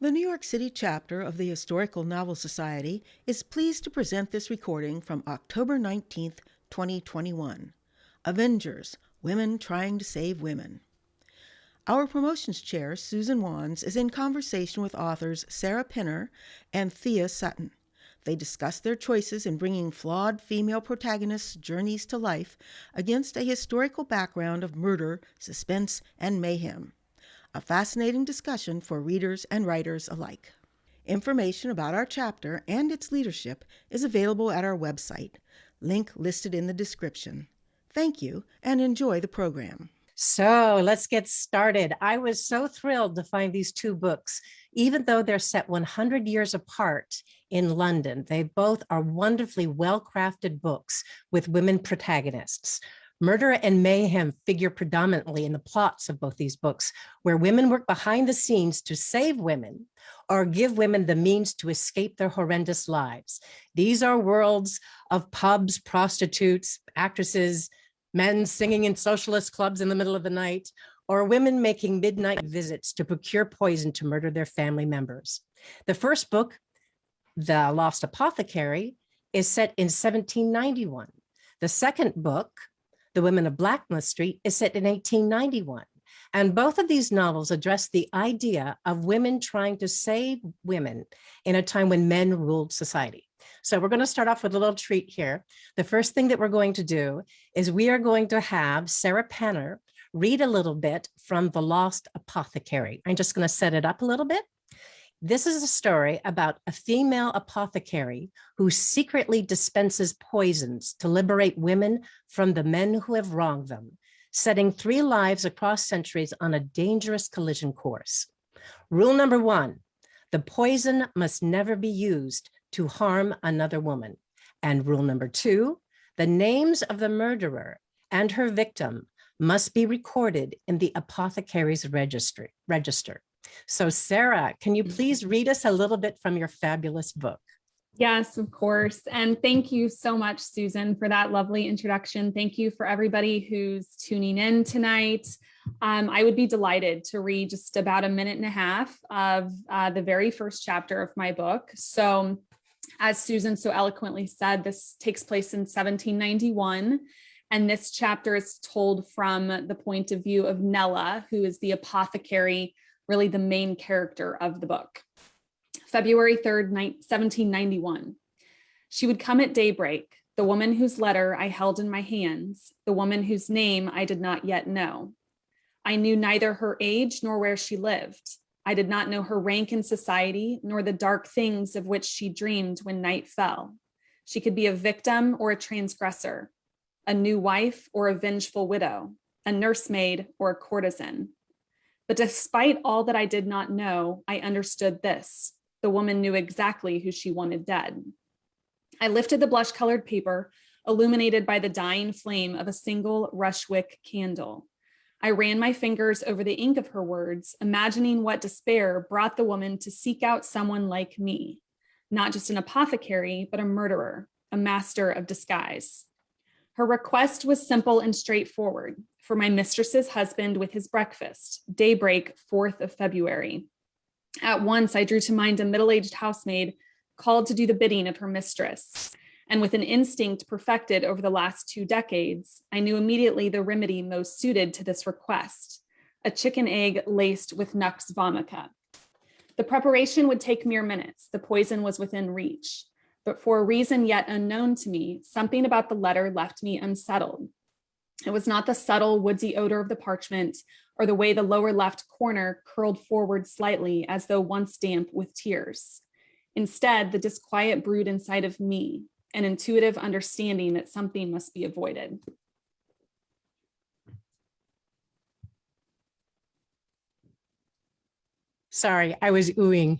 The New York City chapter of the Historical Novel Society is pleased to present this recording from October 19th, 2021. Avengers, Women Trying to Save Women. Our promotions chair, Susan Wands, is in conversation with authors Sarah Pinner and Thea Sutton. They discuss their choices in bringing flawed female protagonists' journeys to life against a historical background of murder, suspense, and mayhem. A fascinating discussion for readers and writers alike. Information about our chapter and its leadership is available at our website, link listed in the description. Thank you and enjoy the program. So let's get started. I was so thrilled to find these two books, even though they're set 100 years apart in London. They both are wonderfully well-crafted books with women protagonists. Murder and mayhem figure predominantly in the plots of both these books, where women work behind the scenes to save women or give women the means to escape their horrendous lives. These are worlds of pubs, prostitutes, actresses, men singing in socialist clubs in the middle of the night, or women making midnight visits to procure poison to murder their family members. The first book, The Lost Apothecary, is set in 1791. The second book, The Women of Blackmouth Street, is set in 1891. And both of these novels address the idea of women trying to save women in a time when men ruled society. So we're going to start off with a little treat here. The first thing that we're going to do is we are going to have Sarah Pinner read a little bit from The Lost Apothecary. I'm just going to set it up a little bit. This is a story about a female apothecary who secretly dispenses poisons to liberate women from the men who have wronged them, setting 3 lives across centuries on a dangerous collision course. Rule number 1, the poison must never be used to harm another woman. And rule number 2, the names of the murderer and her victim must be recorded in the apothecary's register. So Sarah, can you please read us a little bit from your fabulous book? Yes, of course. And thank you so much, Susan, for that lovely introduction. Thank you for everybody who's tuning in tonight. I would be delighted to read just about a minute and a half of the very first chapter of my book. So as Susan so eloquently said, this takes place in 1791. And this chapter is told from the point of view of Nella, who is the apothecary, really the main character of the book. February 3rd, 1791. She would come at daybreak, the woman whose letter I held in my hands, the woman whose name I did not yet know. I knew neither her age nor where she lived. I did not know her rank in society, nor the dark things of which she dreamed when night fell. She could be a victim or a transgressor, a new wife or a vengeful widow, a nursemaid or a courtesan. But despite all that I did not know, I understood this. The woman knew exactly who she wanted dead. I lifted the blush-colored paper, illuminated by the dying flame of a single rushwick candle. I ran my fingers over the ink of her words, imagining what despair brought the woman to seek out someone like me, not just an apothecary, but a murderer, a master of disguise. Her request was simple and straightforward: for my mistress's husband with his breakfast, daybreak, 4th of February. At once, I drew to mind a middle-aged housemaid called to do the bidding of her mistress. And with an instinct perfected over the last 2 decades, I knew immediately the remedy most suited to this request: a chicken egg laced with nux vomica. The preparation would take mere minutes. The poison was within reach. But for a reason yet unknown to me, something about the letter left me unsettled. It was not the subtle woodsy odor of the parchment or the way the lower left corner curled forward slightly as though once damp with tears. Instead, the disquiet brewed inside of me, an intuitive understanding that something must be avoided. Sorry, I was oohing.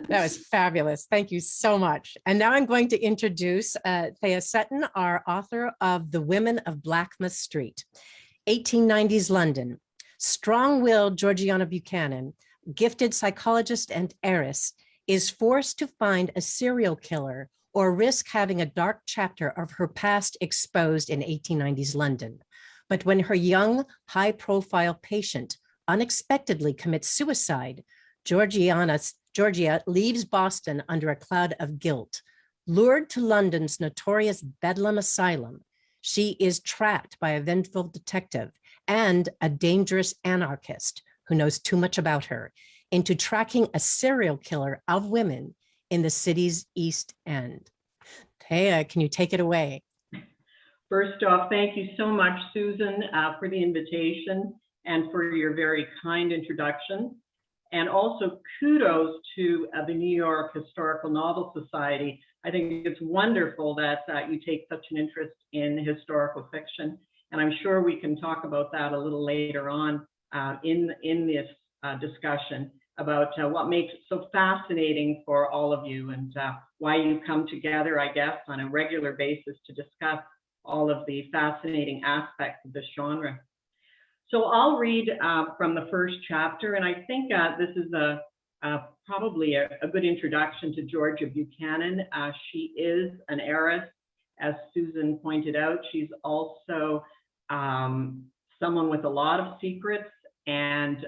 That was fabulous. Thank you so much. And now I'm going to introduce Thea Sutton, our author of The Women of Blackmouth Street, 1890s London. Strong-willed Georgiana Buchanan, gifted psychologist and heiress, is forced to find a serial killer or risk having a dark chapter of her past exposed in 1890s London. But when her young, high-profile patient unexpectedly commits suicide, Georgia leaves Boston under a cloud of guilt. Lured to London's notorious Bedlam Asylum, she is trapped by a vengeful detective and a dangerous anarchist who knows too much about her into tracking a serial killer of women in the city's East End. Thea, can you take it away? First off, thank you so much, Susan, for the invitation and for your very kind introduction. And also kudos to the New York Historical Novel Society. I think it's wonderful that you take such an interest in historical fiction. And I'm sure we can talk about that a little later on in this discussion about what makes it so fascinating for all of you and why you come together, I guess, on a regular basis to discuss all of the fascinating aspects of this genre. So I'll read from the first chapter, and I think this is probably a good introduction to Georgia Buchanan. She is an heiress, as Susan pointed out. She's also someone with a lot of secrets, and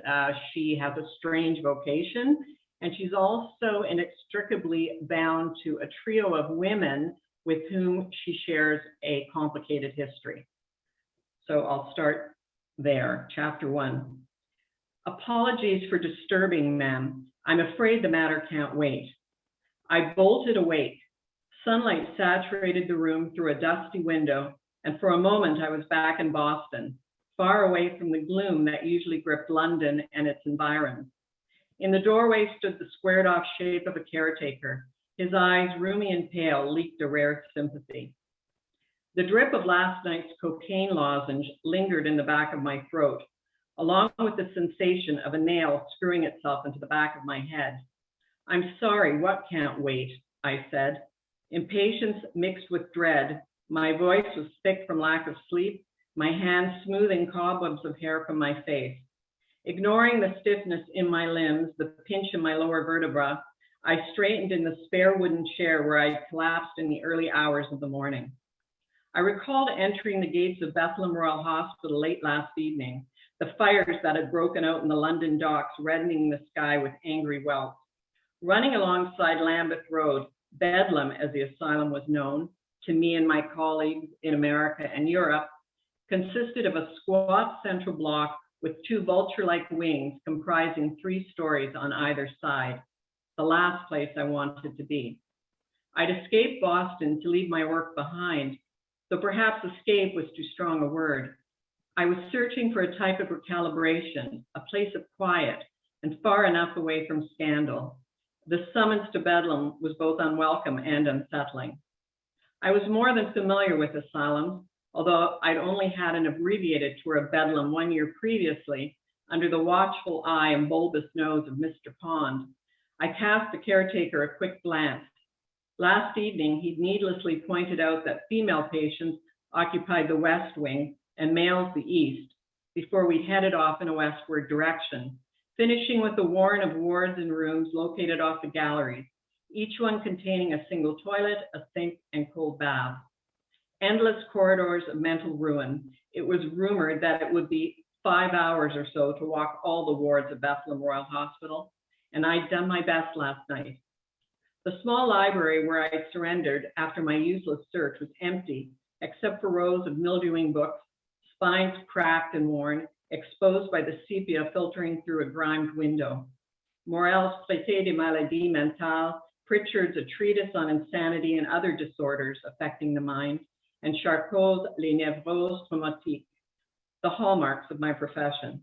she has a strange vocation, and she's also inextricably bound to a trio of women with whom she shares a complicated history. So I'll start there. Chapter 1. Apologies for disturbing, ma'am. I'm afraid the matter can't wait. I bolted awake. Sunlight saturated the room through a dusty window, and for a moment I was back in Boston, far away from the gloom that usually gripped London and its environs. In the doorway stood the squared-off shape of a caretaker. His eyes, roomy and pale, leaked a rare sympathy. The drip of last night's cocaine lozenge lingered in the back of my throat, along with the sensation of a nail screwing itself into the back of my head. I'm sorry, what can't wait? I said. Impatience mixed with dread. My voice was thick from lack of sleep, my hands smoothing cobwebs of hair from my face. Ignoring the stiffness in my limbs, the pinch in my lower vertebra, I straightened in the spare wooden chair where I collapsed in the early hours of the morning. I recalled entering the gates of Bethlehem Royal Hospital late last evening, the fires that had broken out in the London docks reddening the sky with angry welts. Running alongside Lambeth Road, Bedlam, as the asylum was known to me and my colleagues in America and Europe, consisted of a squat central block with two vulture-like wings comprising 3 stories on either side, the last place I wanted to be. I'd escaped Boston to leave my work behind, though perhaps escape was too strong a word. I was searching for a type of recalibration, a place of quiet, and far enough away from scandal. The summons to Bedlam was both unwelcome and unsettling. I was more than familiar with asylums, although I'd only had an abbreviated tour of Bedlam 1 year previously under the watchful eye and bulbous nose of Mr. Pond. I cast the caretaker a quick glance. Last evening, he'd needlessly pointed out that female patients occupied the west wing and males the east before we headed off in a westward direction, finishing with a warren of wards and rooms located off the galleries, each one containing a single toilet, a sink, and cold bath. Endless corridors of mental ruin. It was rumored that it would be 5 hours or so to walk all the wards of Bethlehem Royal Hospital, and I'd done my best last night. The small library where I surrendered after my useless search was empty, except for rows of mildewing books, spines cracked and worn, exposed by the sepia filtering through a grimed window. Morel's Traité des maladies mentales, Pritchard's A Treatise on Insanity and Other Disorders Affecting the Mind, and Charcot's Les Névroses Traumatiques, the hallmarks of my profession.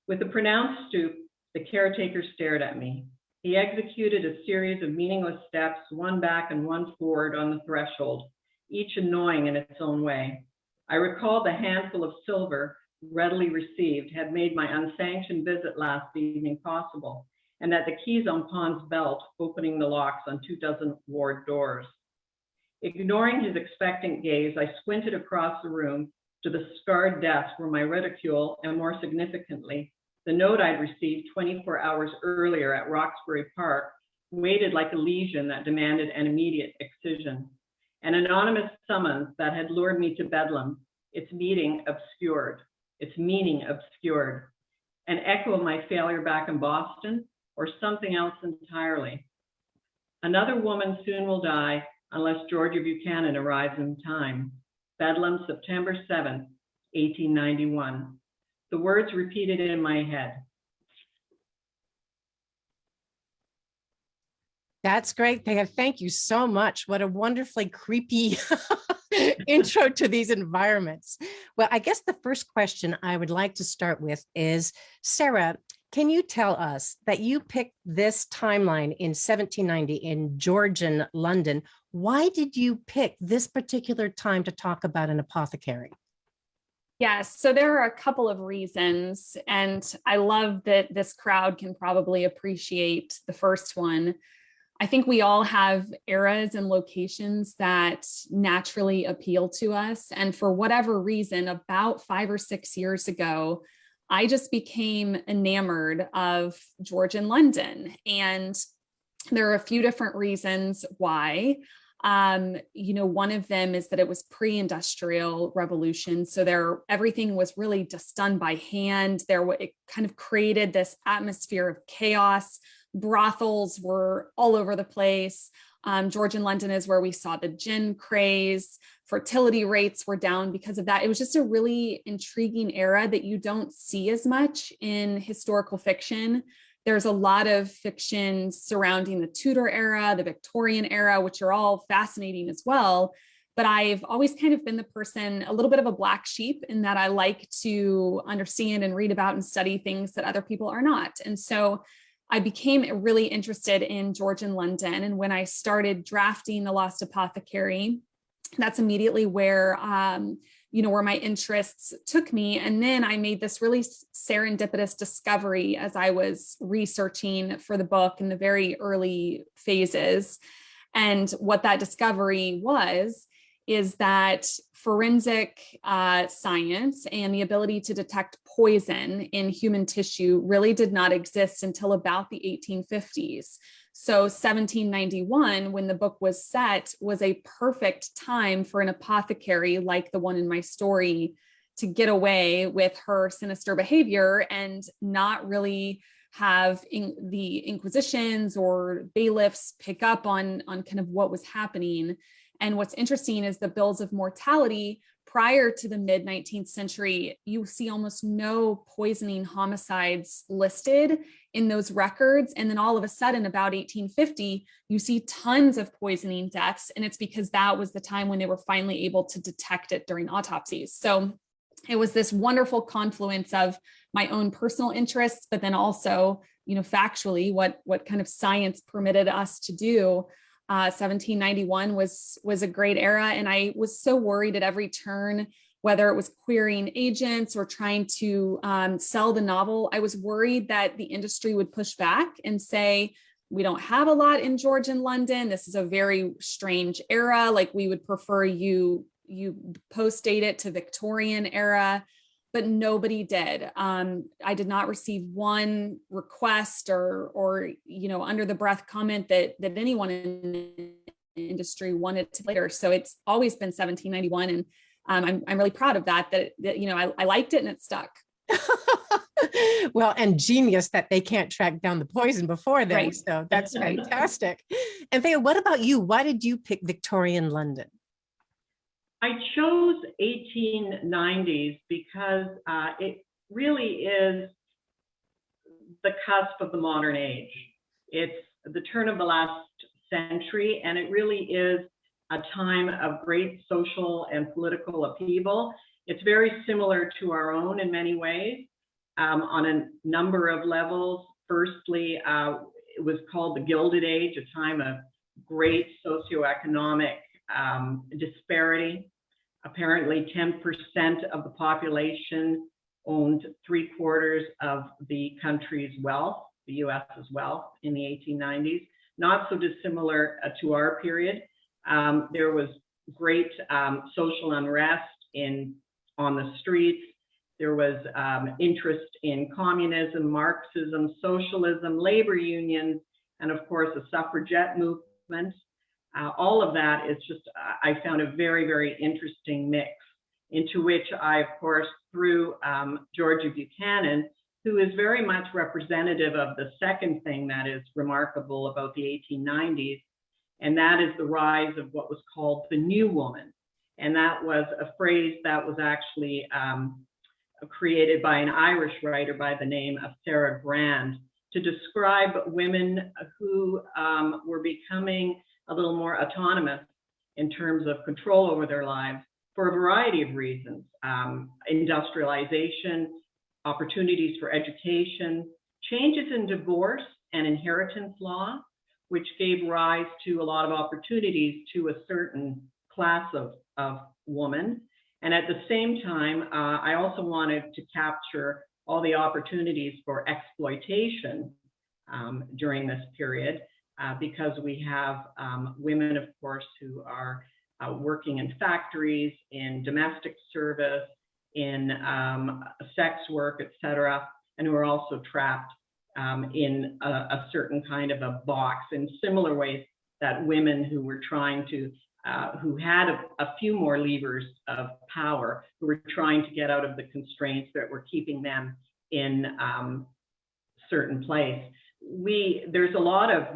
With a pronounced stoop, the caretaker stared at me. He executed a series of meaningless steps, one back and one forward on the threshold, each annoying in its own way. I recalled the handful of silver readily received had made my unsanctioned visit last evening possible, and that the keys on Pond's belt opening the locks on 24 ward doors. Ignoring his expectant gaze, I squinted across the room to the scarred desk where my ridicule, and more significantly, the note I'd received 24 hours earlier at Roxbury Park, waited like a lesion that demanded an immediate excision. An anonymous summons that had lured me to Bedlam, its meaning obscured. an echo of my failure back in Boston, or something else entirely? Another woman soon will die unless Georgia Buchanan arrives in time. Bedlam, September 7th, 1891. The words repeated in my head. That's great, Thea. Thank you so much. What a wonderfully creepy intro to these environments. Well, I guess the first question I would like to start with is, Sarah, can you tell us that you picked this timeline in 1790 in Georgian London? Why did you pick this particular time to talk about an apothecary? Yes, so there are a couple of reasons, and I love that this crowd can probably appreciate the first one. I think we all have eras and locations that naturally appeal to us. And for whatever reason, about 5 or 6 years ago, I just became enamored of Georgian London. And there are a few different reasons why. One of them is that it was pre-industrial revolution. So everything was really just done by hand. It kind of created this atmosphere of chaos. Brothels were all over the place. Georgian London is where we saw the gin craze. Fertility rates were down because of that. It was just a really intriguing era that you don't see as much in historical fiction. There's a lot of fiction surrounding the Tudor era, the Victorian era, which are all fascinating as well. But I've always kind of been the person, a little bit of a black sheep, in that I like to understand and read about and study things that other people are not. And so I became really interested in Georgian London. And when I started drafting The Lost Apothecary, that's immediately where my interests took me. And then I made this really serendipitous discovery as I was researching for the book in the very early phases. And what that discovery is that forensic science and the ability to detect poison in human tissue really did not exist until about the 1850s. So 1791, when the book was set, was a perfect time for an apothecary like the one in my story to get away with her sinister behavior and not really have the Inquisitions or bailiffs pick up on kind of what was happening. And what's interesting is the bills of mortality prior to the mid-19th century, you see almost no poisoning homicides listed in those records. And then all of a sudden, about 1850, you see tons of poisoning deaths. And it's because that was the time when they were finally able to detect it during autopsies. So it was this wonderful confluence of my own personal interests, but then also, factually, what kind of science permitted us to do. 1791 was a great era. And I was so worried at every turn, whether it was querying agents or trying to sell the novel. I was worried that the industry would push back and say, we don't have a lot in Georgian London. This is a very strange era. Like, we would prefer you post-date it to Victorian era. But nobody did. I did not receive one request or under the breath comment that anyone in the industry wanted to later. So it's always been 1791, and I'm really proud of that. I liked it and it stuck. Well, and genius that they can't track down the poison before then. Right. So that's fantastic. And Thea, what about you? Why did you pick Victorian London? I chose 1890s because it really is the cusp of the modern age. It's the turn of the last century, and it really is a time of great social and political upheaval. It's very similar to our own in many ways on a number of levels. Firstly, it was called the Gilded Age, a time of great socioeconomic disparity. Apparently 10% of the population owned 3/4 of the country's wealth, the US's wealth, in the 1890s. Not so dissimilar to our period. There was great social unrest on the streets. There was interest in communism, Marxism, socialism, labor unions, and of course the suffragette movement. All of that is just, I found a very, very interesting mix, into which I, of course, through Georgia Buchanan, who is very much representative of the second thing that is remarkable about the 1890s, and that is the rise of what was called the New Woman. And that was a phrase that was actually created by an Irish writer by the name of Sarah Grand to describe women who were becoming a little more autonomous in terms of control over their lives for a variety of reasons. Industrialization, opportunities for education, changes in divorce and inheritance law, which gave rise to a lot of opportunities to a certain class of woman. And at the same time, I also wanted to capture all the opportunities for exploitation during this period, because we have women, of course, who are working in factories, in domestic service, in sex work, etc., and who are also trapped in a certain kind of a box in similar ways that women who were trying to, who had a few more levers of power, who were trying to get out of the constraints that were keeping them in certain place. There's a lot of,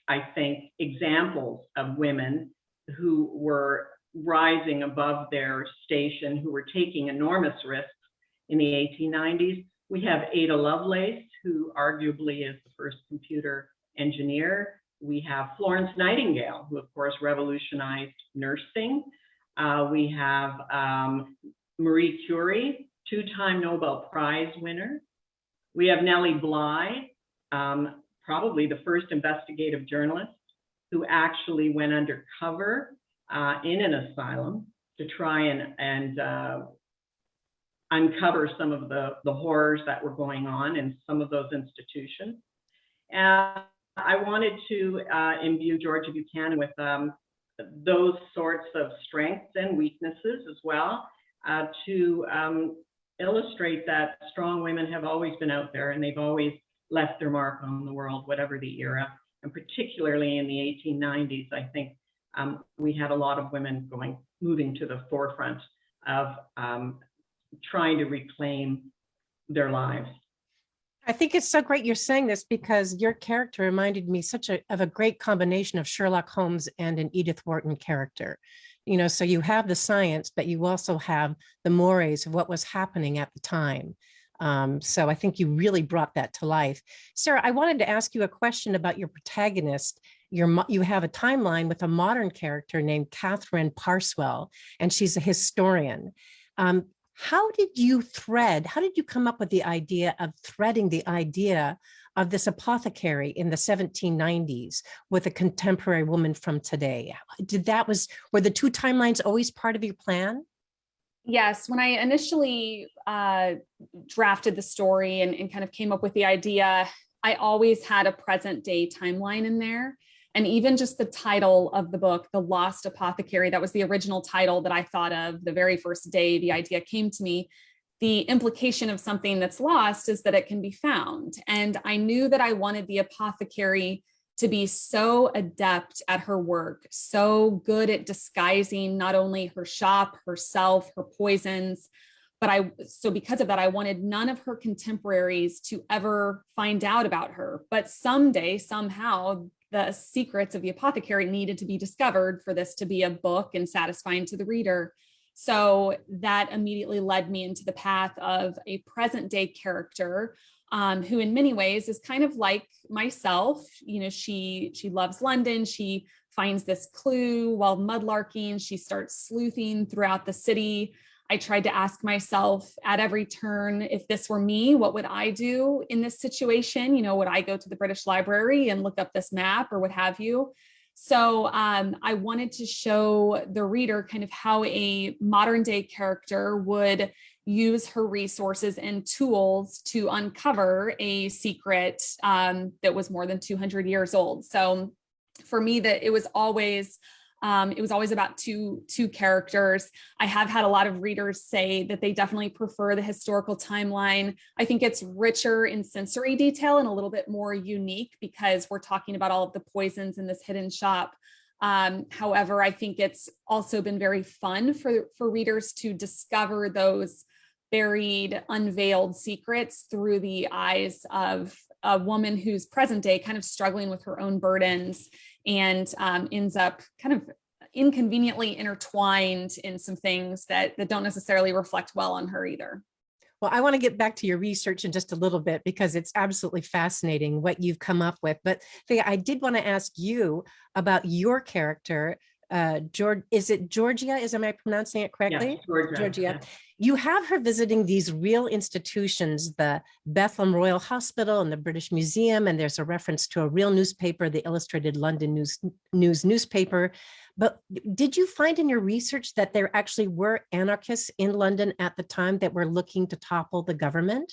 I think, examples of women who were rising above their station, who were taking enormous risks in the 1890s. We have Ada Lovelace, who arguably is the first computer engineer. We have Florence Nightingale, who of course revolutionized nursing. We have Marie Curie, two-time Nobel Prize winner. We have Nellie Bly, probably the first investigative journalist who actually went undercover in an asylum to try and uncover some of the horrors that were going on in some of those institutions. And I wanted to imbue Georgia Buchanan with those sorts of strengths and weaknesses as well, to illustrate that strong women have always been out there and they've always left their mark on the world, whatever the era. And particularly in the 1890s, I think we had a lot of women moving to the forefront of trying to reclaim their lives. I think it's so great you're saying this, because your character reminded me of a great combination of Sherlock Holmes and an Edith Wharton character. You know, so you have the science, but you also have the mores of what was happening at the time. So I think you really brought that to life. Sarah, I wanted to ask you a question about your protagonist. You have a timeline with a modern character named Catherine Parswell, and she's a historian. How did you come up with the idea of threading the idea of this apothecary in the 1790s with a contemporary woman from today? Were the two timelines always part of your plan? Yes, when I initially drafted the story and kind of came up with the idea, I always had a present day timeline in there. And even just the title of the book, The Lost Apothecary, that was the original title that I thought of the very first day the idea came to me. The implication of something that's lost is that it can be found. And I knew that I wanted the apothecary to be so adept at her work, so good at disguising not only her shop, herself, her poisons, so because of that, I wanted none of her contemporaries to ever find out about her. But someday, somehow, the secrets of the apothecary needed to be discovered for this to be a book and satisfying to the reader. So that immediately led me into the path of a present day character who in many ways is kind of like myself. You know, she loves London. She finds this clue while mudlarking. She starts sleuthing throughout the city. I tried to ask myself at every turn, if this were me, what would I do in this situation? You know, would I go to the British Library and look up this map or what have you? So I wanted to show the reader kind of how a modern day character would use her resources and tools to uncover a secret that was more than 200 years old. So for me, that it was always about two characters. I have had a lot of readers say that they definitely prefer the historical timeline. I think it's richer in sensory detail and a little bit more unique because we're talking about all of the poisons in this hidden shop. However, I think it's also been very fun for readers to discover those buried, unveiled secrets through the eyes of a woman who's present day kind of struggling with her own burdens and ends up kind of inconveniently intertwined in some things that don't necessarily reflect well on her either. Well, I want to get back to your research in just a little bit because it's absolutely fascinating what you've come up with. But Thea, I did want to ask you about your character. Is it Georgia? Am I pronouncing it correctly? Yes, Georgia. Yeah. You have her visiting these real institutions, the Bethlehem Royal Hospital and the British Museum, and there's a reference to a real newspaper, the Illustrated London News newspaper. But did you find in your research that there actually were anarchists in London at the time that were looking to topple the government?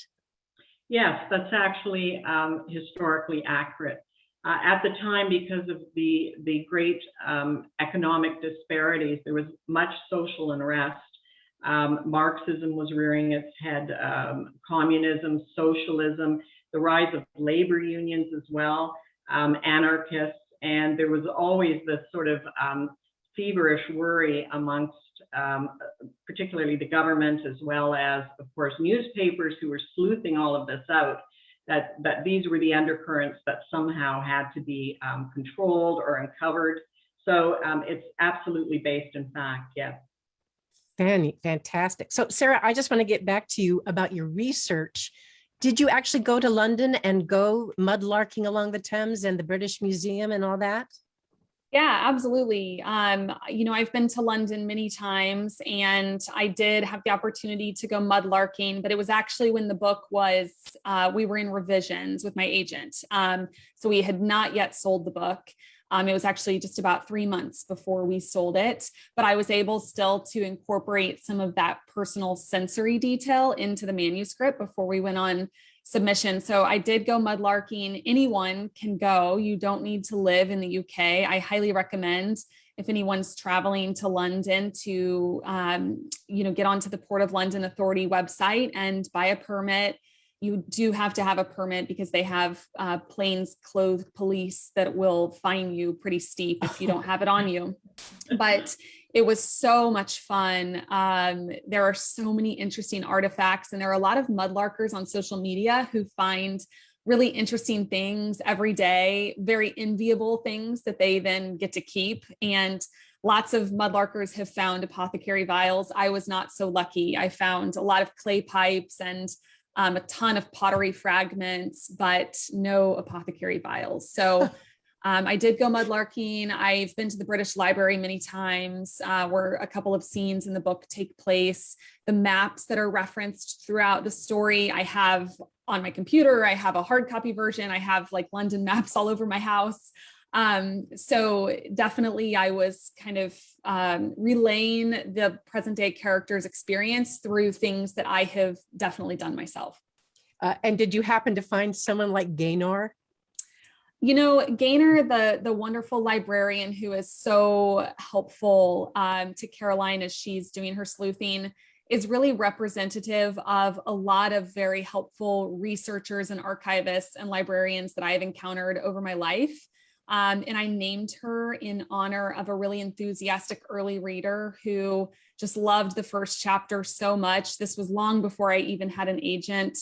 Yes, that's actually historically accurate. At the time, because of the great economic disparities, there was much social unrest. Marxism was rearing its head, communism, socialism, the rise of labor unions as well, anarchists, and there was always this sort of feverish worry amongst particularly the government, as well as, of course, newspapers who were sleuthing all of this out, that these were the undercurrents that somehow had to be controlled or uncovered. So it's absolutely based in fact, yes. Fantastic. So Sarah, I just want to get back to you about your research. Did you actually go to London and go mudlarking along the Thames and the British Museum and all that? Yeah, absolutely. I've been to London many times, and I did have the opportunity to go mudlarking, but it was actually when the book was, we were in revisions with my agent. So we had not yet sold the book. It was actually just about 3 months before we sold it, but I was able still to incorporate some of that personal sensory detail into the manuscript before we went on submission. So I did go mudlarking. Anyone can go. You don't need to live in the UK. I highly recommend, if anyone's traveling to London, to get onto the Port of London Authority website and buy a permit. You do have to have a permit because they have plainclothes police that will fine you pretty steep if you don't have it on you. But it was so much fun. There are so many interesting artifacts, and there are a lot of mudlarkers on social media who find really interesting things every day, very enviable things that they then get to keep. And lots of mudlarkers have found apothecary vials. I was not so lucky. I found a lot of clay pipes and a ton of pottery fragments, but no apothecary vials. So I did go mudlarking. I've been to the British Library many times, where a couple of scenes in the book take place. The maps that are referenced throughout the story, I have on my computer. I have a hard copy version. I have like London maps all over my house. So definitely I was kind of relaying the present day character's experience through things that I have definitely done myself. And did you happen to find someone like Gaynor? Gaynor, the wonderful librarian who is so helpful to Caroline as she's doing her sleuthing, is really representative of a lot of very helpful researchers and archivists and librarians that I've encountered over my life. And I named her in honor of a really enthusiastic early reader who just loved the first chapter so much. This was long before I even had an agent.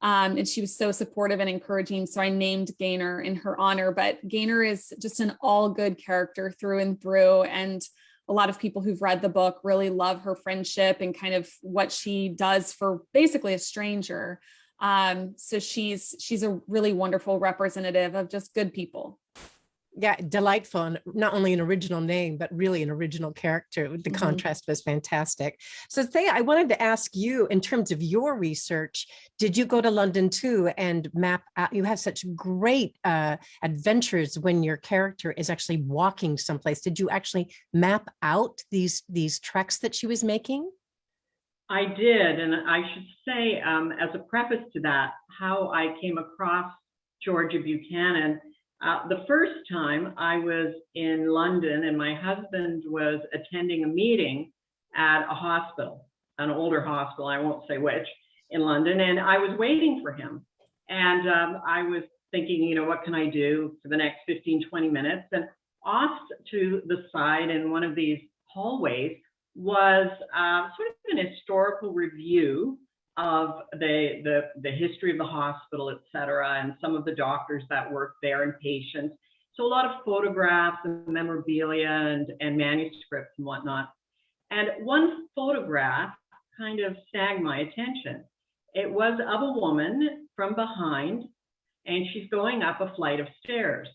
And she was so supportive and encouraging. So I named Gaynor in her honor. But Gaynor is just an all good character through and through. And a lot of people who've read the book really love her friendship and kind of what she does for basically a stranger. So she's a really wonderful representative of just good people. Yeah, delightful. And not only an original name, but really an original character. The contrast was fantastic. So Thea, I wanted to ask you, in terms of your research, did you go to London too and map out? You have such great adventures when your character is actually walking someplace. Did you actually map out these treks that she was making? I did, and I should say, as a preface to that, how I came across Georgia Buchanan. The first time I was in London, and my husband was attending a meeting at a hospital, an older hospital, I won't say which, in London, and I was waiting for him. And I was thinking, what can I do for the next 15, 20 minutes? And off to the side in one of these hallways was sort of an historical review of the history of the hospital, et cetera, and some of the doctors that work there and patients. So a lot of photographs and memorabilia and manuscripts and whatnot. And one photograph kind of snagged my attention. It was of a woman from behind, and she's going up a flight of stairs.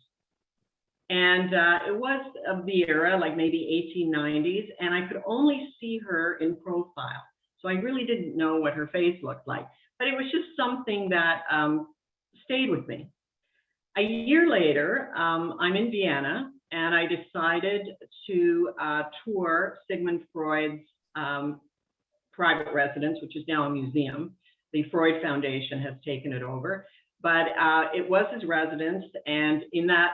And it was of the era, like maybe 1890s, and I could only see her in profile. So I really didn't know what her face looked like, but it was just something that stayed with me. A year later, I'm in Vienna, and I decided to tour Sigmund Freud's private residence, which is now a museum. The Freud Foundation has taken it over, but it was his residence, and in that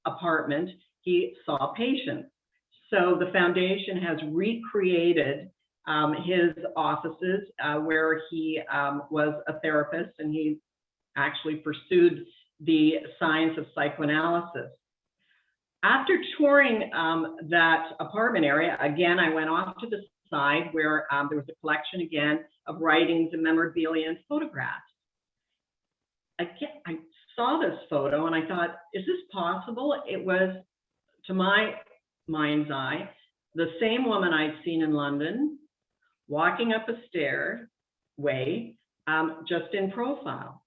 apartment, he saw patients. So the foundation has recreated his offices where he was a therapist, and he actually pursued the science of psychoanalysis. After touring that apartment area, again, I went off to the side where there was a collection again of writings and memorabilia and photographs. Again, I saw this photo and I thought, is this possible? It was, to my mind's eye, the same woman I'd seen in London, walking up a stairway, just in profile.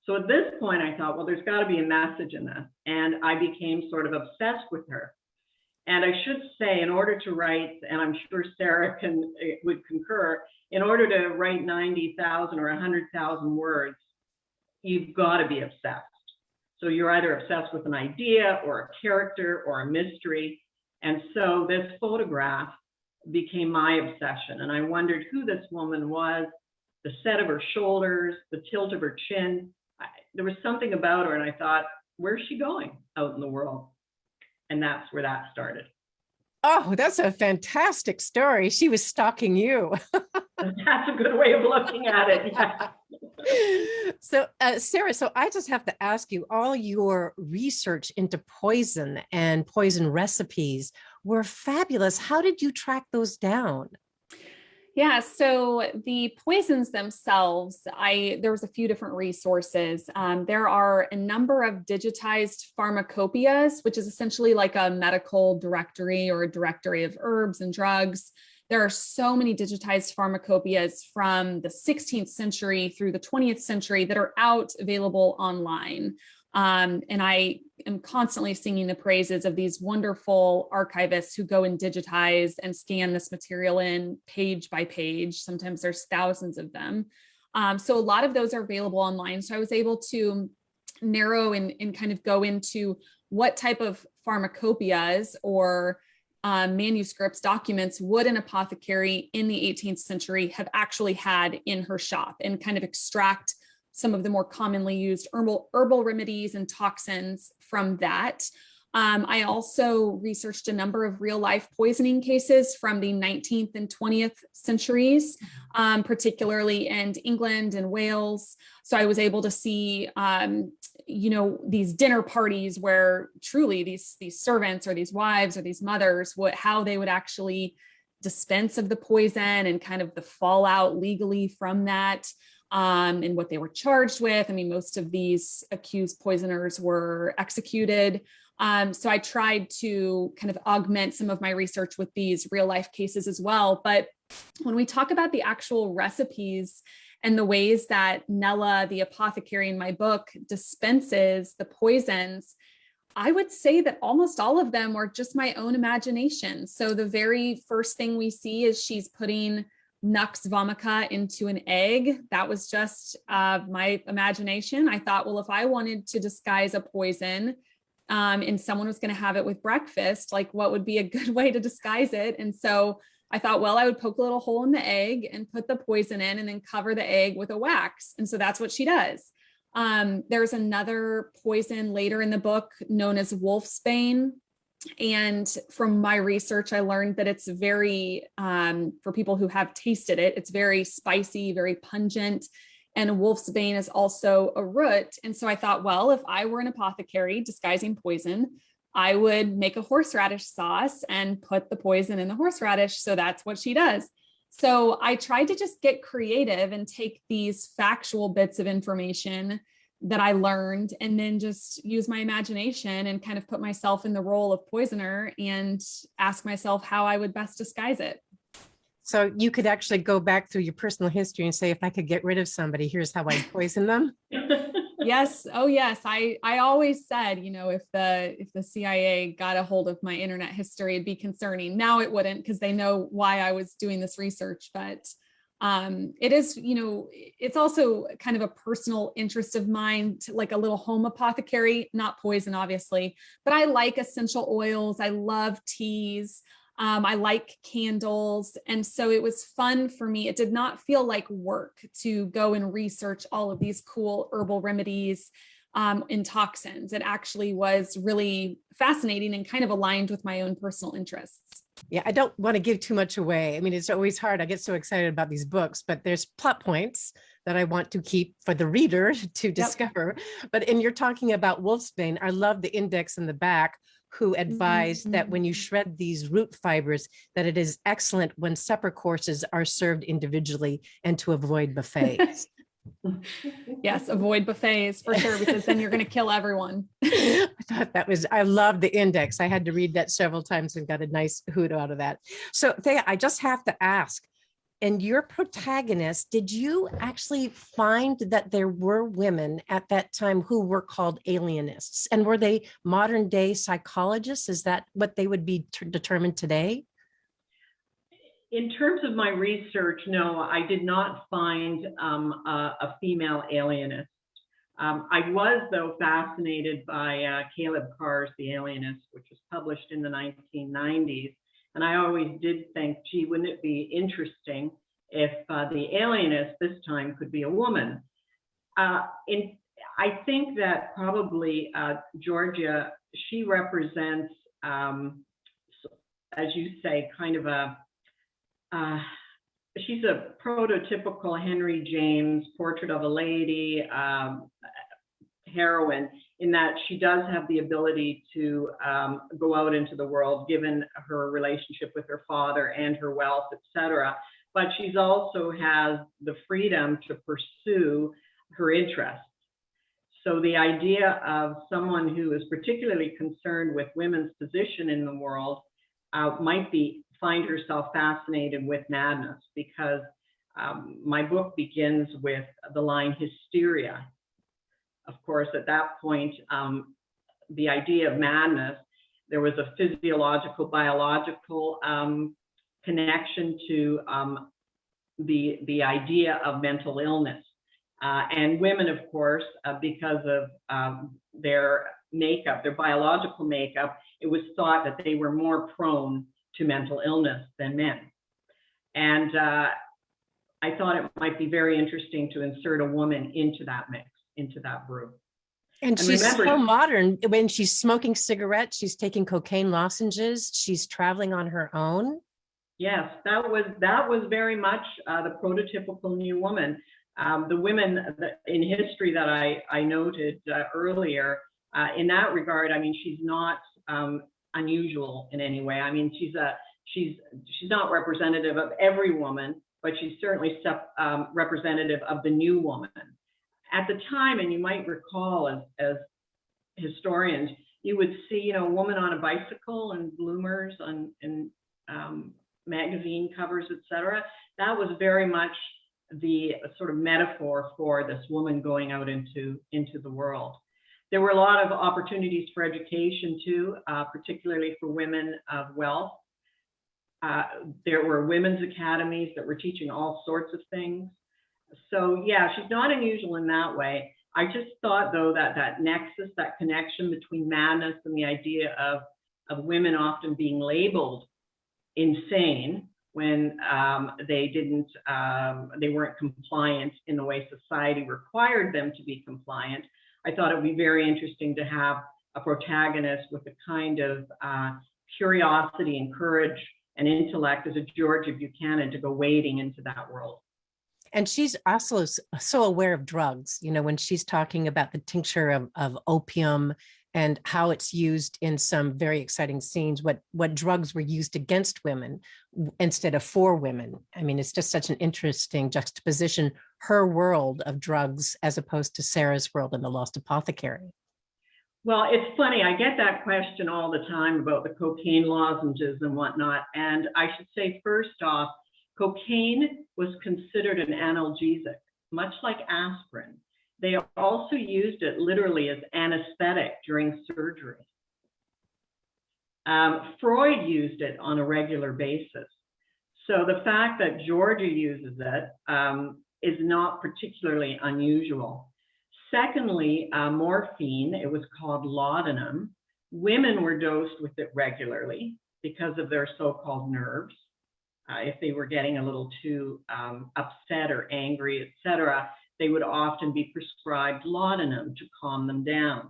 So at this point, I thought, well, there's got to be a message in this. And I became sort of obsessed with her. And I should say, in order to write, and I'm sure Sarah would concur, in order to write 90,000 or 100,000 words, you've got to be obsessed. So you're either obsessed with an idea or a character or a mystery. And so this photograph became my obsession. And I wondered who this woman was, the set of her shoulders, the tilt of her chin. There was something about her, and I thought, where's she going out in the world? And that's where that started. Oh, that's a fantastic story. She was stalking you. That's a good way of looking at it. Yeah. So, Sarah, so I just have to ask you, all your research into poison and poison recipes were fabulous. How did you track those down? Yeah, so the poisons themselves, there was a few different resources. There are a number of digitized pharmacopoeias, which is essentially like a medical directory or a directory of herbs and drugs. There are so many digitized pharmacopoeias from the 16th century through the 20th century that are out available online. And I am constantly singing the praises of these wonderful archivists who go and digitize and scan this material in page by page. Sometimes there's thousands of them. So a lot of those are available online. So I was able to narrow and kind of go into what type of pharmacopoeias or manuscripts, documents would an apothecary in the 18th century have actually had in her shop, and kind of extract some of the more commonly used herbal remedies and toxins from that. I also researched a number of real life poisoning cases from the 19th and 20th centuries, particularly in England and Wales. So I was able to see, these dinner parties where truly these servants or these wives or these mothers, how they would actually dispense of the poison and kind of the fallout legally from that. And what they were charged with. I mean, most of these accused poisoners were executed. So I tried to kind of augment some of my research with these real life cases as well. But when we talk about the actual recipes and the ways that Nella, the apothecary in my book, dispenses the poisons, I would say that almost all of them were just my own imagination. So the very first thing we see is she's putting Nux vomica into an egg. That was just my imagination. I thought, well, if I wanted to disguise a poison and someone was going to have it with breakfast, like what would be a good way to disguise it? And so I thought, well, I would poke a little hole in the egg and put the poison in and then cover the egg with a wax. And so that's what she does. There's another poison later in the book known as wolfsbane. And from my research, I learned that it's very, for people who have tasted it, it's very spicy, very pungent. And wolfsbane is also a root. And so I thought, well, if I were an apothecary disguising poison, I would make a horseradish sauce and put the poison in the horseradish. So that's what she does. So I tried to just get creative and take these factual bits of information that I learned and then just use my imagination and kind of put myself in the role of poisoner and ask myself how I would best disguise it. So you could actually go back through your personal history and say, if I could get rid of somebody, here's how I'd poison them. Yes. Oh, yes. I always said, if the CIA got a hold of my internet history, it'd be concerning. Now it wouldn't, because they know why I was doing this research. But it is, it's also kind of a personal interest of mine, like a little home apothecary, not poison, obviously, but I like essential oils. I love teas. I like candles. And so it was fun for me. It did not feel like work to go and research all of these cool herbal remedies and toxins. It actually was really fascinating and kind of aligned with my own personal interests. Yeah, I don't want to give too much away. I mean, it's always hard. I get so excited about these books, but there's plot points that I want to keep for the reader to discover. But you're talking about wolfsbane. I love the index in the back, who advised that when you shred these root fibers, that it is excellent when supper courses are served individually and to avoid buffets. Yes, avoid buffets for sure, because then you're going to kill everyone. I thought I love the index. I had to read that several times and got a nice hoot out of that. So Thea, I just have to ask, and your protagonist, did you actually find that there were women at that time who were called alienists? And were they modern day psychologists? Is that what they would be determined today? In terms of my research, no, I did not find a female alienist. I was, though, fascinated by Caleb Carr's The Alienist, which was published in the 1990s. And I always did think, gee, wouldn't it be interesting if the alienist this time could be a woman? I think that probably Georgia, she represents, as you say, kind of she's a prototypical Henry James portrait of a lady heroine, in that she does have the ability to go out into the world, given her relationship with her father and her wealth, etc. But she's also has the freedom to pursue her interests. So the idea of someone who is particularly concerned with women's position in the world might find herself fascinated with madness, because my book begins with the line hysteria. Of course, at that point, the idea of madness, there was a physiological, biological connection to the idea of mental illness. And women, of course, because of their makeup, their biological makeup, it was thought that they were more prone to mental illness than men. And I thought it might be very interesting to insert a woman into that mix, into that group. And she's remember, so modern. When she's smoking cigarettes, she's taking cocaine lozenges, she's traveling on her own. Yes, that was very much the prototypical new woman. The women in history that I noted earlier, in that regard, I mean, she's not unusual in any way. I mean, she's not representative of every woman, but she's certainly representative of the new woman. At the time, and you might recall as historians, you would see, a woman on a bicycle and bloomers and magazine covers, etc. That was very much the sort of metaphor for this woman going out into the world. There were a lot of opportunities for education too, particularly for women of wealth. There were women's academies that were teaching all sorts of things. So yeah, she's not unusual in that way. I just thought, though, that nexus, that connection between madness and the idea of women often being labeled insane when they weren't compliant in the way society required them to be compliant. I thought it would be very interesting to have a protagonist with a kind of curiosity and courage and intellect as a Georgia Buchanan to go wading into that world. And she's also so aware of drugs, when she's talking about the tincture of opium and how it's used in some very exciting scenes, what drugs were used against women instead of for women. I mean, it's just such an interesting juxtaposition, her world of drugs as opposed to Sarah's world in The Lost Apothecary. Well, it's funny, I get that question all the time about the cocaine lozenges and whatnot. And I should say, first off, cocaine was considered an analgesic, much like aspirin. They also used it literally as anesthetic during surgery. Freud used it on a regular basis. So the fact that Georgia uses it is not particularly unusual. Secondly, morphine, it was called laudanum. Women were dosed with it regularly because of their so-called nerves. If they were getting a little too upset or angry, etc., they would often be prescribed laudanum to calm them down.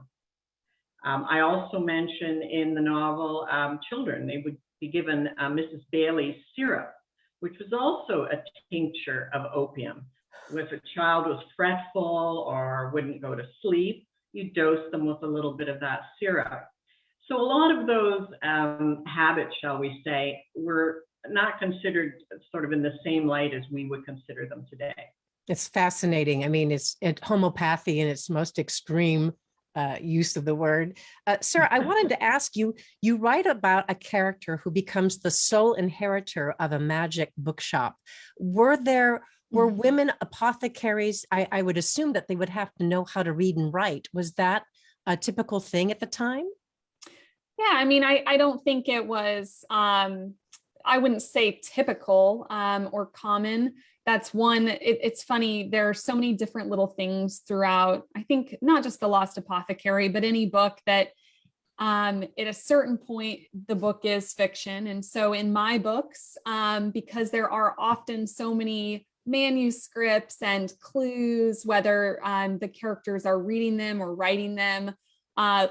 I also mention in the novel children, they would be given Mrs. Bailey's syrup, which was also a tincture of opium. If a child was fretful or wouldn't go to sleep, you dose them with a little bit of that syrup. So a lot of those habits, shall we say, were not considered sort of in the same light as we would consider them today. It's fascinating. I mean, it's homeopathy in its most extreme use of the word. Sarah, I wanted to ask you, you write about a character who becomes the sole inheritor of a magic bookshop. Were women apothecaries? I would assume that they would have to know how to read and write. Was that a typical thing at the time? Yeah, I mean, I don't think it was, I wouldn't say typical or common. That's one. It's funny. There are so many different little things throughout, I think, not just The Lost Apothecary, but any book that at a certain point, the book is fiction. And so in my books, because there are often so many manuscripts and clues, whether the characters are reading them or writing them,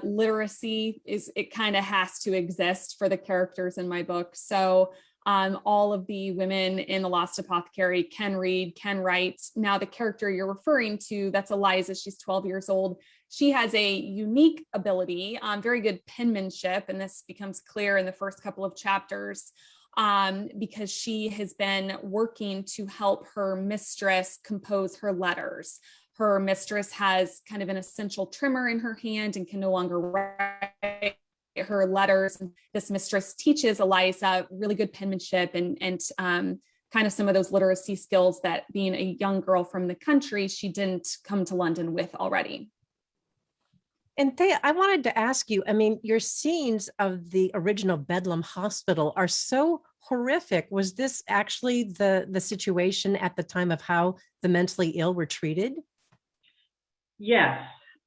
literacy it kind of has to exist for the characters in my book. So all of the women in The Lost Apothecary can read, can write. Now, the character you're referring to, that's Eliza, she's 12 years old. She has a unique ability, very good penmanship, and this becomes clear in the first couple of chapters, because she has been working to help her mistress compose her letters. Her mistress has kind of an essential tremor in her hand and can no longer write her letters. This mistress teaches Eliza really good penmanship and kind of some of those literacy skills that, being a young girl from the country, she didn't come to London with already. And Thea, I wanted to ask you, I mean, your scenes of the original Bedlam Hospital are so horrific. Was this actually the situation at the time of how the mentally ill were treated? Yes,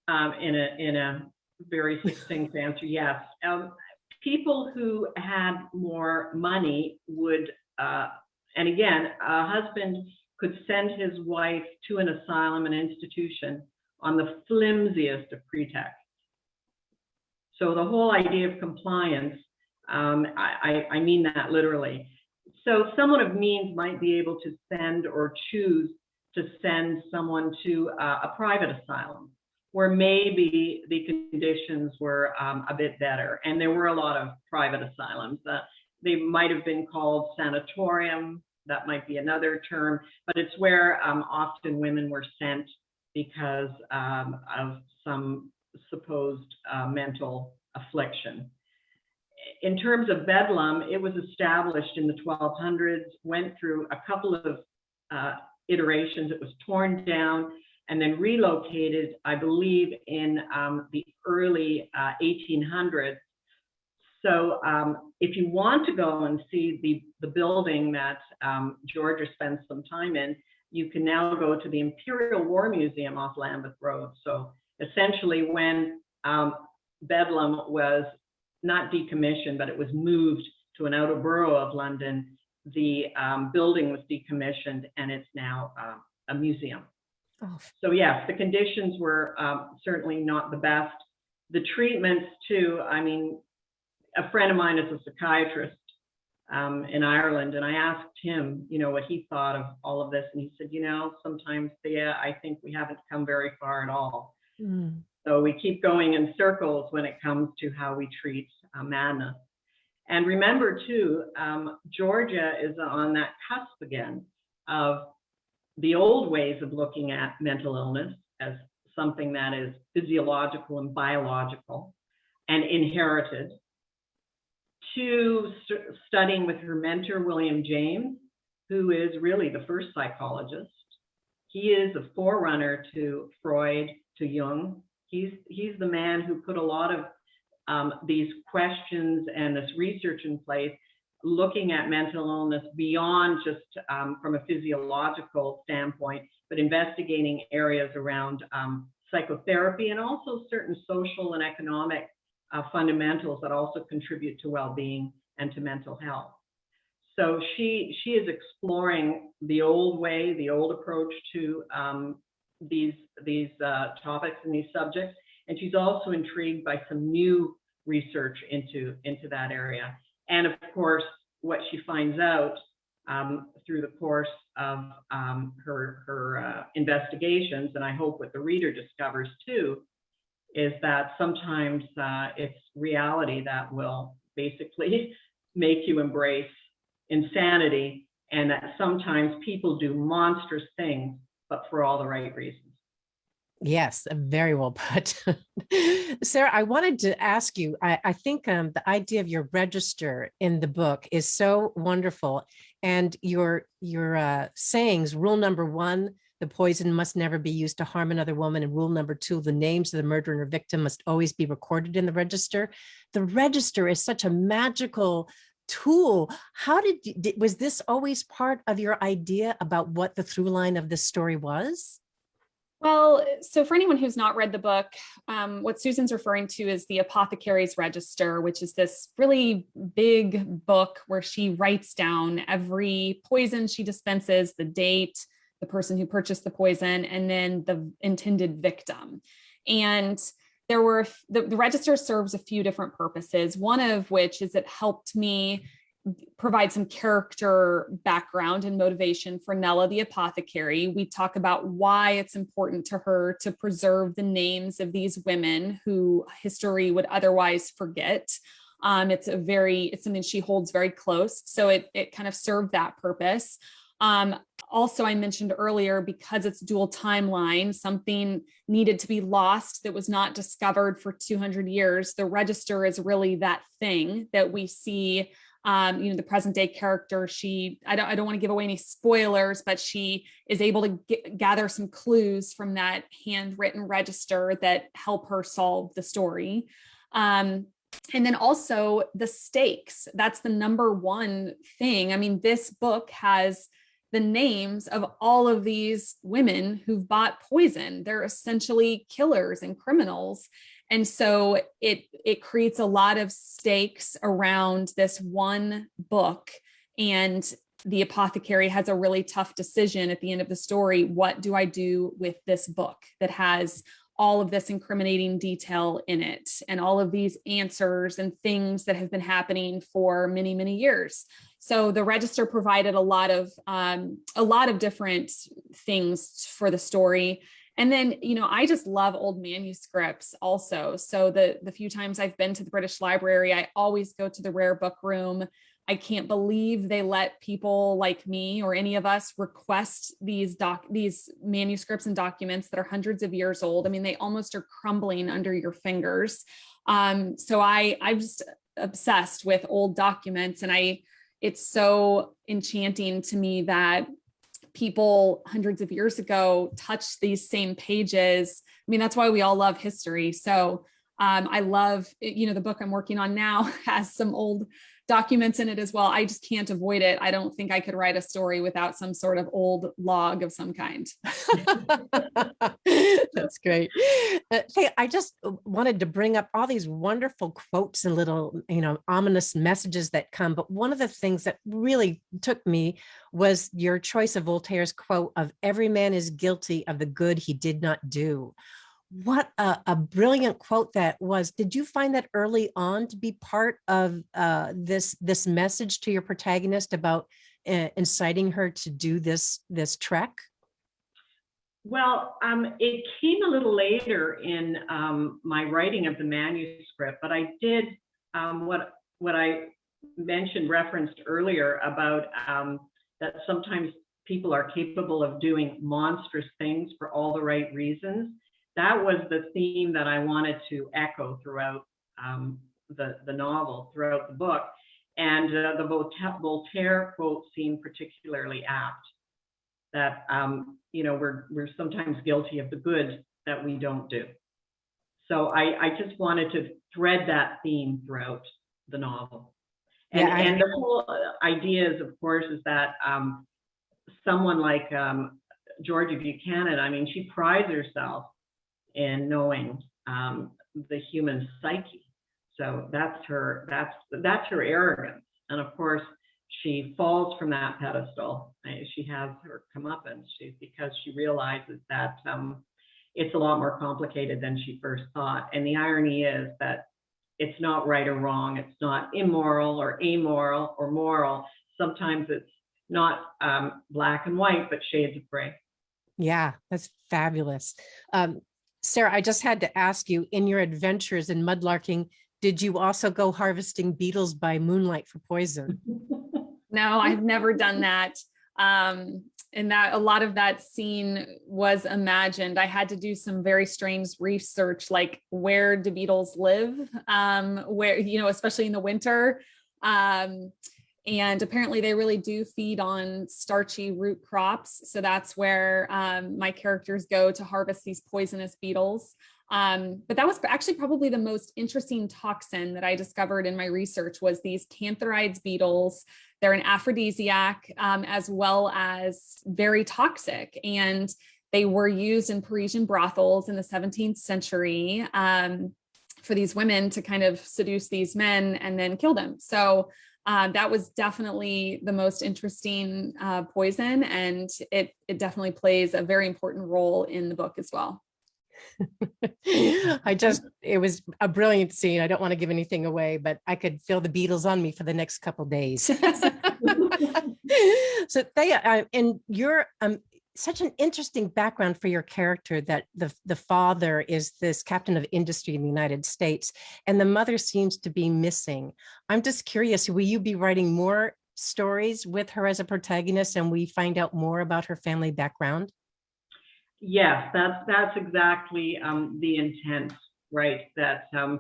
in a very succinct answer, yes. People who had more money would, and again, a husband could send his wife to an asylum, an institution, on the flimsiest of pretexts. So the whole idea of compliance, I mean that literally. So someone of means might be able to send or choose to send someone to a private asylum, where maybe the conditions were a bit better. And there were a lot of private asylums. They might have been called sanatorium, that might be another term, but it's where often women were sent because of some supposed mental affliction. In terms of Bedlam, it was established in the 1200s, went through a couple of iterations. It was torn down and then relocated, I believe, in the early 1800s. So if you want to go and see the building that Georgia spends some time in, you can now go to the Imperial War Museum off Lambeth Road. So essentially, when Bedlam was not decommissioned, but it was moved to an outer borough of London, the building was decommissioned and it's now a museum. Oh. So yes, the conditions were certainly not the best. The treatments too, I mean, a friend of mine is a psychiatrist in Ireland, and I asked him, you know, what he thought of all of this, and he said, you know, sometimes, Thea, I think we haven't come very far at all. Mm. So we keep going in circles when it comes to how we treat madness. And remember too, Georgia is on that cusp again of the old ways of looking at mental illness as something that is physiological and biological and inherited, to studying with her mentor, William James, who is really the first psychologist. He is a forerunner to Freud, to Jung. He's the man who put a lot of these questions and this research in place, looking at mental illness beyond just from a physiological standpoint, but investigating areas around psychotherapy and also certain social and economic fundamentals that also contribute to well-being and to mental health. So she is exploring the old way, the old approach to these topics and these subjects, and she's also intrigued by some new research into that area. And of course, what she finds out through the course of her investigations, and I hope what the reader discovers too, is that sometimes it's reality that will basically make you embrace insanity, and that sometimes people do monstrous things, but for all the right reasons. Yes, very well put. Sarah, I wanted to ask you, I think the idea of your register in the book is so wonderful. And your sayings, rule number 1, the poison must never be used to harm another woman. And rule number 2, the names of the murderer or victim must always be recorded in the register. The register is such a magical tool. How was this always part of your idea about what the through line of this story was? Well, so for anyone who's not read the book, what Susan's referring to is the Apothecary's Register, which is this really big book where she writes down every poison she dispenses, the date, the person who purchased the poison, and then the intended victim. And the register serves a few different purposes, one of which is it helped me provide some character background and motivation for Nella the apothecary. We talk about why it's important to her to preserve the names of these women who history would otherwise forget. It's something she holds very close. So it kind of served that purpose. Also, I mentioned earlier, because it's dual timeline, something needed to be lost that was not discovered for 200 years. The register is really that thing that we see. The present day character, I don't want to give away any spoilers, but she is able to gather some clues from that handwritten register that help her solve the story. And then also the stakes. That's the number one thing. I mean, this book has the names of all of these women who've bought poison. They're essentially killers and criminals. And so it creates a lot of stakes around this one book. And the apothecary has a really tough decision at the end of the story. What do I do with this book that has all of this incriminating detail in it and all of these answers and things that have been happening for many, many years? So the register provided a lot of different things for the story. And then, I just love old manuscripts also. So the few times I've been to the British Library, I always go to the rare book room. I can't believe they let people like me or any of us request these manuscripts and documents that are hundreds of years old. I mean, they almost are crumbling under your fingers. So I'm just obsessed with old documents, and it's so enchanting to me that people hundreds of years ago touched these same pages. I mean, that's why we all love history. So I love, the book I'm working on now has some old documents in it as well. I just can't avoid it. I don't think I could write a story without some sort of old log of some kind. That's great. Hey, I just wanted to bring up all these wonderful quotes and little, ominous messages that come. But one of the things that really took me was your choice of Voltaire's quote of "Every man is guilty of the good he did not do." What a brilliant quote that was. Did you find that early on to be part of this message to your protagonist about inciting her to do this trek? Well, it came a little later in my writing of the manuscript, but I did what I mentioned, referenced earlier about that sometimes people are capable of doing monstrous things for all the right reasons. That was the theme that I wanted to echo throughout the novel, throughout the book. And the Voltaire quote seemed particularly apt, that we're sometimes guilty of the good that we don't do. So I just wanted to thread that theme throughout the novel. And the whole idea is, of course, is that someone like Georgia Buchanan, I mean, she prides herself in knowing the human psyche. So that's her arrogance. And of course, she falls from that pedestal. She has her comeuppance because she realizes that it's a lot more complicated than she first thought. And the irony is that it's not right or wrong. It's not immoral or amoral or moral. Sometimes it's not black and white, but shades of gray. Yeah, that's fabulous. Sarah, I just had to ask you, in your adventures in mudlarking, did you also go harvesting beetles by moonlight for poison? No, I've never done that. And that a lot of that scene was imagined. I had to do some very strange research, like where do beetles live? Where, especially in the winter. And apparently they really do feed on starchy root crops. So that's where my characters go to harvest these poisonous beetles. But that was actually probably the most interesting toxin that I discovered in my research was these cantharides beetles. They're an aphrodisiac, as well as very toxic. And they were used in Parisian brothels in the 17th century for these women to kind of seduce these men and then kill them. So that was definitely the most interesting poison. And it definitely plays a very important role in the book as well. It was a brilliant scene. I don't want to give anything away, but I could feel the Beatles on me for the next couple of days. So Thea, and you're such an interesting background for your character, that the father is this captain of industry in the United States and the mother seems to be missing. I'm just curious, will you be writing more stories with her as a protagonist and we find out more about her family background? Yes, that's exactly the intent, right? That, I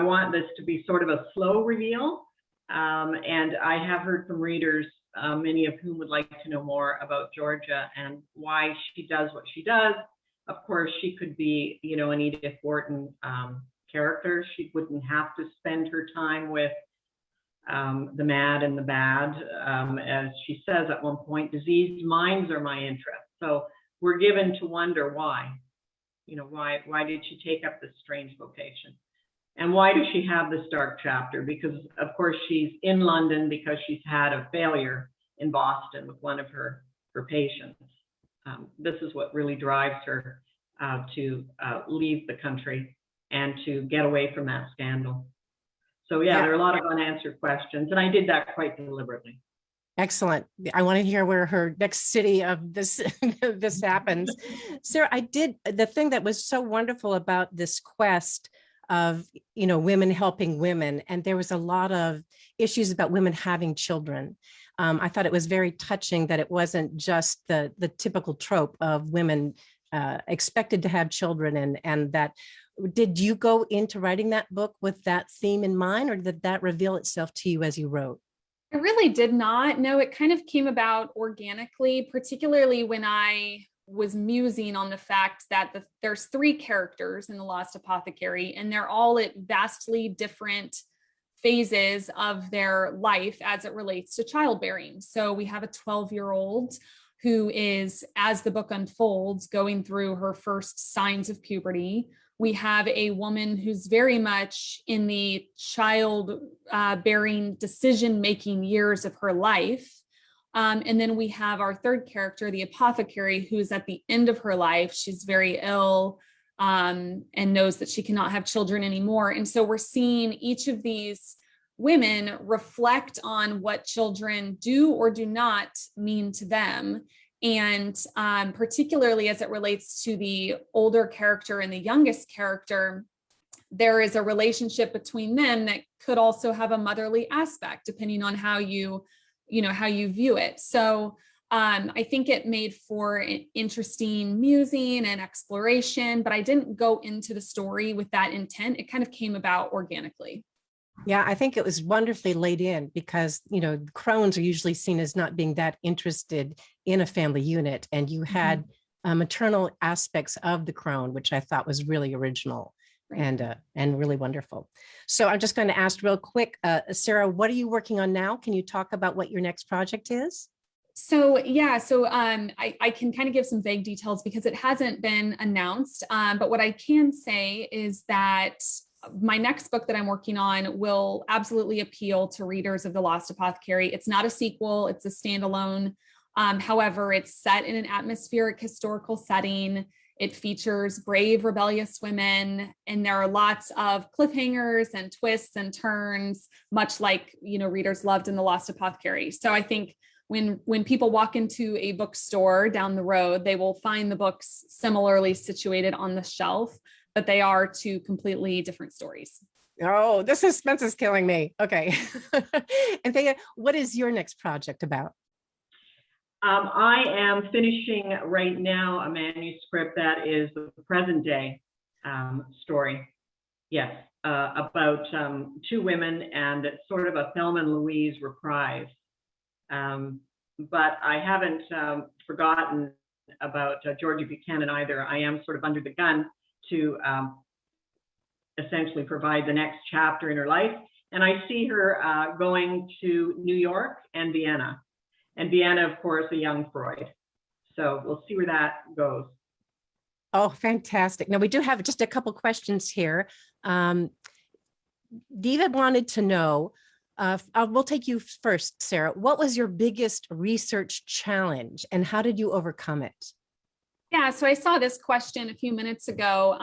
want this to be sort of a slow reveal. And I have heard from readers, many of whom would like to know more about Georgia and why she does what she does. Of course, she could be, an Edith Wharton character. She wouldn't have to spend her time with the mad and the bad. As she says at one point, diseased minds are my interest. So we're given to wonder why. Why did she take up this strange vocation? And why does she have this dark chapter? Because, of course, she's in London because she's had a failure in Boston with one of her patients. This is what really drives her to leave the country and to get away from that scandal. So, yeah, there are a lot of unanswered questions, and I did that quite deliberately. Excellent. I want to hear where her next city of this this happens. Sarah, the thing that was so wonderful about this quest of, women helping women, and there was a lot of issues about women having children. I thought it was very touching that it wasn't just the typical trope of women expected to have children, and that. Did you go into writing that book with that theme in mind, or did that reveal itself to you as you wrote? I really did not. No, it kind of came about organically, particularly when I was musing on the fact that there's 3 characters in The Lost Apothecary, and they're all at vastly different phases of their life as it relates to childbearing. So we have a 12-year-old who is, as the book unfolds, going through her first signs of puberty. We have a woman who's very much in the child-bearing decision-making years of her life. And then we have our 3rd character, the apothecary, who's at the end of her life. She's very ill and knows that she cannot have children anymore. And so we're seeing each of these women reflect on what children do or do not mean to them. And particularly as it relates to the older character and the youngest character, there is a relationship between them that could also have a motherly aspect, depending on how you view it. So I think it made for interesting musing and exploration, but I didn't go into the story with that intent. It kind of came about organically. Yeah, I think it was wonderfully laid in because, crones are usually seen as not being that interested in a family unit. And you had maternal aspects of the crone, which I thought was really original. Right. And really wonderful. So I'm just going to ask real quick, Sarah, what are you working on now? Can you talk about what your next project is? So I can kind of give some vague details because it hasn't been announced. But what I can say is that my next book that I'm working on will absolutely appeal to readers of The Lost Apothecary. It's not a sequel, it's a standalone. However, it's set in an atmospheric historical setting. It features brave, rebellious women, and there are lots of cliffhangers and twists and turns, much like, readers loved in The Lost Apothecary. So I think when people walk into a bookstore down the road, they will find the books similarly situated on the shelf, but they are two completely different stories. Oh, the suspense is killing me. Okay. And Thea, what is your next project about? I am finishing right now a manuscript that is the present day story. Yes, about two women, and it's sort of a Thelma and Louise reprise. But I haven't forgotten about Georgia Buchanan either. I am sort of under the gun to essentially provide the next chapter in her life. And I see her going to New York and Vienna. And Vienna, of course, a young Freud. So we'll see where that goes. Oh, fantastic. Now we do have just a couple questions here. Diva wanted to know, we'll take you first, Sarah. What was your biggest research challenge and how did you overcome it? Yeah, so I saw this question a few minutes ago.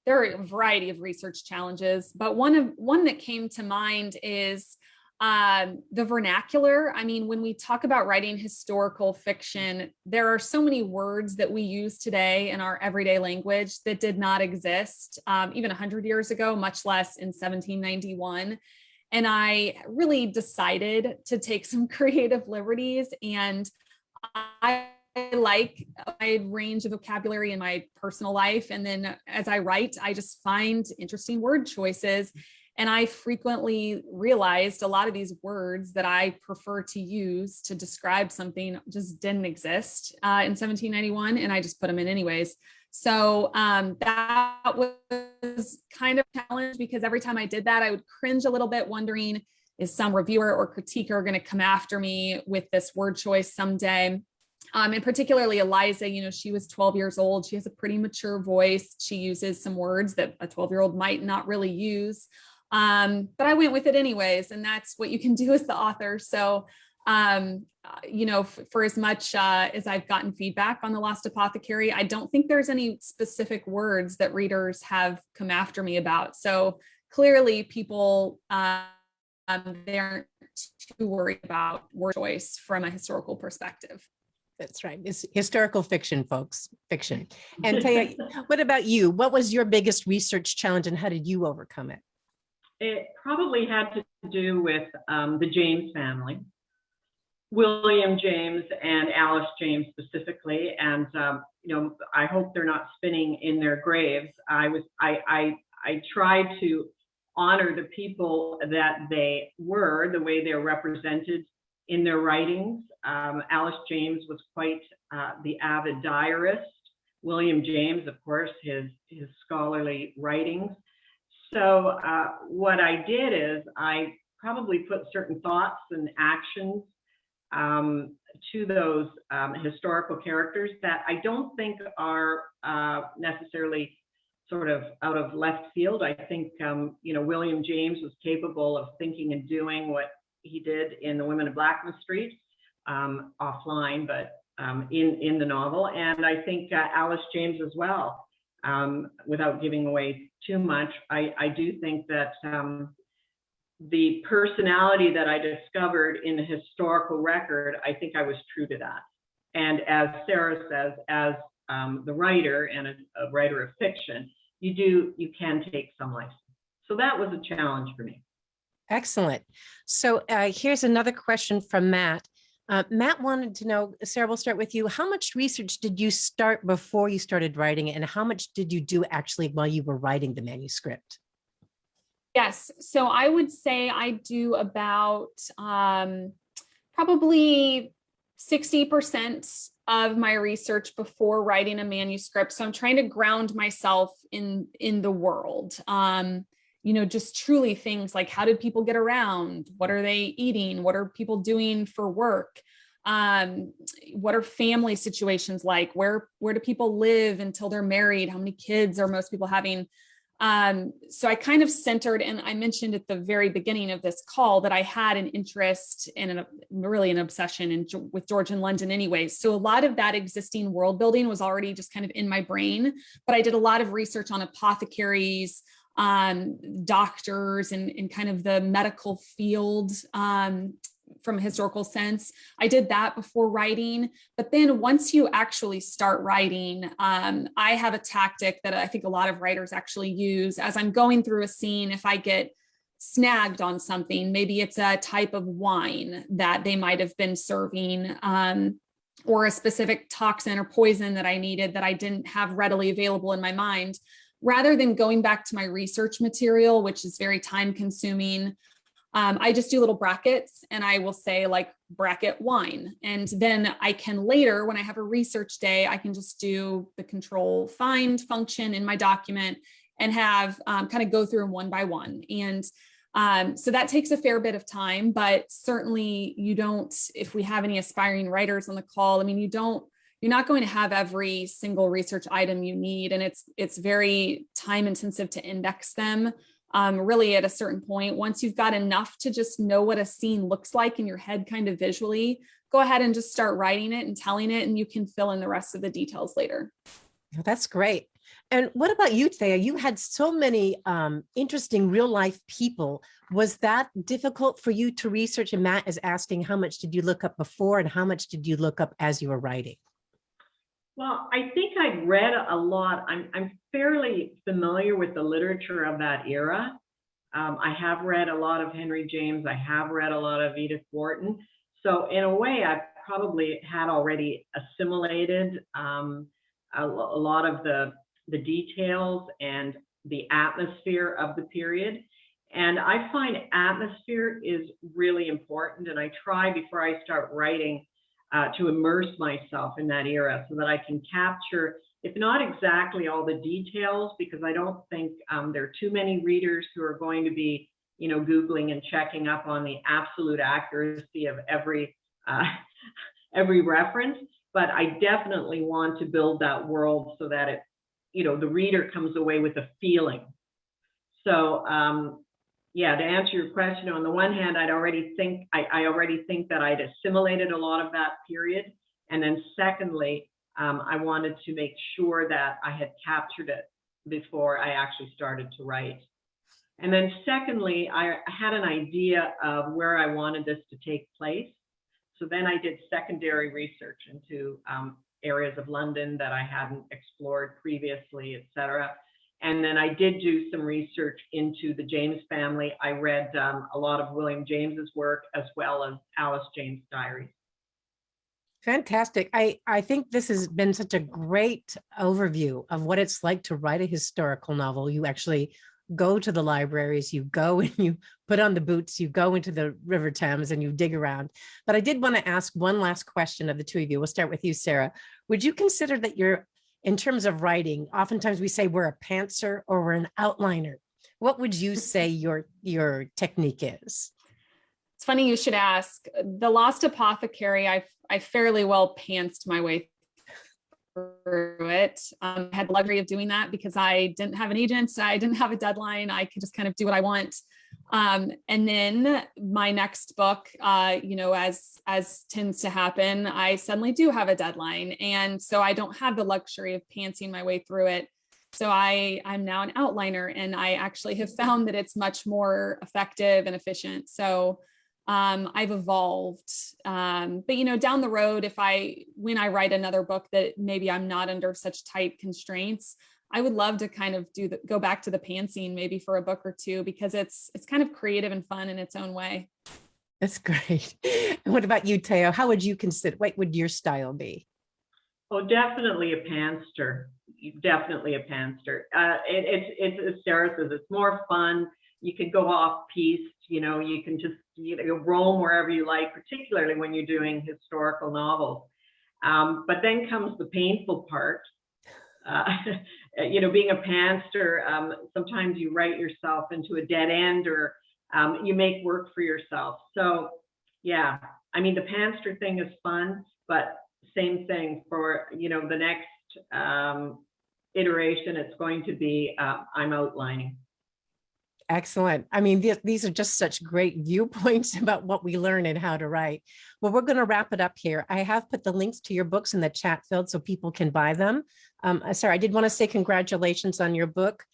There are a variety of research challenges, but one that came to mind is the vernacular. I mean, when we talk about writing historical fiction, there are so many words that we use today in our everyday language that did not exist even 100 years ago, much less in 1791. And I really decided to take some creative liberties, and I like a range of vocabulary in my personal life. And then as I write, I just find interesting word choices. And I frequently realized a lot of these words that I prefer to use to describe something just didn't exist in 1791, and I just put them in anyways. So that was kind of a challenge because every time I did that, I would cringe a little bit, wondering, is some reviewer or critiquer going to come after me with this word choice someday? And particularly Eliza, she was 12 years old. She has a pretty mature voice. She uses some words that a 12-year-old might not really use. But I went with it anyways, and that's what you can do as the author. So, for as much as I've gotten feedback on The Lost Apothecary, I don't think there's any specific words that readers have come after me about. So clearly people, they aren't too worried about word choice from a historical perspective. That's right. It's historical fiction, folks, fiction. And Thea, what about you? What was your biggest research challenge and how did you overcome it? It probably had to do with the James family, William James and Alice James specifically. And, I hope they're not spinning in their graves. I tried to honor the people that they were, the way they're represented in their writings. Alice James was quite the avid diarist. William James, of course, his scholarly writings. So what I did is I probably put certain thoughts and actions to those historical characters that I don't think are necessarily sort of out of left field. I think, William James was capable of thinking and doing what he did in The Women of Blackman Street, offline, but in the novel. And I think Alice James as well. Without giving away too much, I do think that the personality that I discovered in the historical record, I think I was true to that. And as Sarah says, as the writer and a writer of fiction, you can take some license. So that was a challenge for me. Excellent. So here's another question from Matt. Matt wanted to know, Sarah, we'll start with you. How much research did you start before you started writing it? And how much did you do actually while you were writing the manuscript? Yes. So I would say I do about probably 60% of my research before writing a manuscript. So I'm trying to ground myself in the world. Just truly things like, how did people get around? What are they eating? What are people doing for work? What are family situations like? Where do people live until they're married? How many kids are most people having? So I kind of centered, and I mentioned at the very beginning of this call that I had an interest in really an obsession with George and London anyways. So a lot of that existing world building was already just kind of in my brain, but I did a lot of research on apothecaries, doctors, and kind of the medical field, from a historical sense. I did that before writing, but then once you actually start writing, I have a tactic that I think a lot of writers actually use. As I'm going through a scene, if I get snagged on something, maybe it's a type of wine that they might have been serving, or a specific toxin or poison that I needed that I didn't have readily available in my mind, rather than going back to my research material, which is very time consuming, I just do little brackets and I will say like bracket wine. And then I can later, when I have a research day, I can just do the control find function in my document and have kind of go through them one by one. And so that takes a fair bit of time, but certainly you don't, if we have any aspiring writers on the call, I mean, you're not going to have every single research item you need. And it's very time intensive to index them. Really at a certain point, once you've got enough to just know what a scene looks like in your head kind of visually, go ahead and just start writing it and telling it, and you can fill in the rest of the details later. That's great. And what about you, Thea? You had so many interesting real life people. Was that difficult for you to research? And Matt is asking, how much did you look up before and how much did you look up as you were writing? Well, I think I'd read a lot. I'm fairly familiar with the literature of that era. I have read a lot of Henry James. I have read a lot of Edith Wharton. So in a way, I probably had already assimilated a lot of the details and the atmosphere of the period. And I find atmosphere is really important. And I try before I start writing to immerse myself in that era so that I can capture, if not exactly all the details, because I don't think there are too many readers who are going to be, Googling and checking up on the absolute accuracy of every reference. But I definitely want to build that world so that it, the reader comes away with a feeling. So, yeah, to answer your question, on the one hand, I already think that I'd assimilated a lot of that period. And then secondly, I wanted to make sure that I had captured it before I actually started to write. And then secondly, I had an idea of where I wanted this to take place. So then I did secondary research into areas of London that I hadn't explored previously, et cetera. And then I did do some research into the James family. I read a lot of William James's work as well as Alice James' diaries. Fantastic. I think this has been such a great overview of what it's like to write a historical novel. You actually go to the libraries, you go and you put on the boots, you go into the River Thames and you dig around. But I did want to ask one last question of the two of you. We'll start with you, Sarah. Would you consider that in terms of writing, oftentimes we say we're a pantser or we're an outliner. What would you say your technique is? It's funny you should ask. The Lost Apothecary, I fairly well pantsed my way through it. I had the luxury of doing that because I didn't have an agent. I didn't have a deadline. I could just kind of do what I want. And then my next book, as tends to happen, I suddenly do have a deadline. And so I don't have the luxury of pantsing my way through it. So I'm now an outliner, and I actually have found that it's much more effective and efficient. So I've evolved. But down the road, when I write another book that maybe I'm not under such tight constraints, I would love to kind of go back to the pan scene maybe for a book or two, because it's kind of creative and fun in its own way. That's great. And what about you, Thea? How would you consider, what would your style be? Oh, definitely a pantser. Definitely a pantser. It's as Sarah says, it's more fun. You can go off piste, you can just roam wherever you like, particularly when you're doing historical novels. But then comes the painful part. Being a pantser, sometimes you write yourself into a dead end, or you make work for yourself. So yeah, I mean, the pantser thing is fun, but same thing for, the next iteration, it's going to be, I'm outlining. Excellent. I mean, these are just such great viewpoints about what we learn and how to write. Well, we're going to wrap it up here. I have put the links to your books in the chat field so people can buy them. Sarah, I did want to say congratulations on your book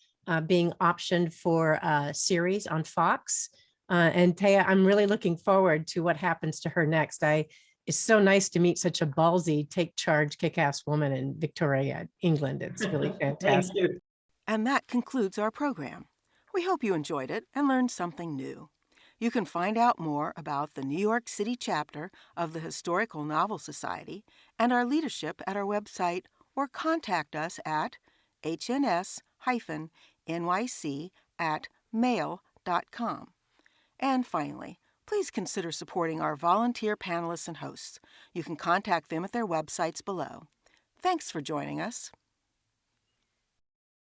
being optioned for a series on Fox. And Thea, I'm really looking forward to what happens to her next. It's so nice to meet such a ballsy, take charge, kick-ass woman in Victoria, England. It's really fantastic. Thank you. And that concludes our program. We hope you enjoyed it and learned something new. You can find out more about the New York City chapter of the Historical Novel Society and our leadership at our website, or contact us at hns-nyc@mail.com. And finally, please consider supporting our volunteer panelists and hosts. You can contact them at their websites below. Thanks for joining us.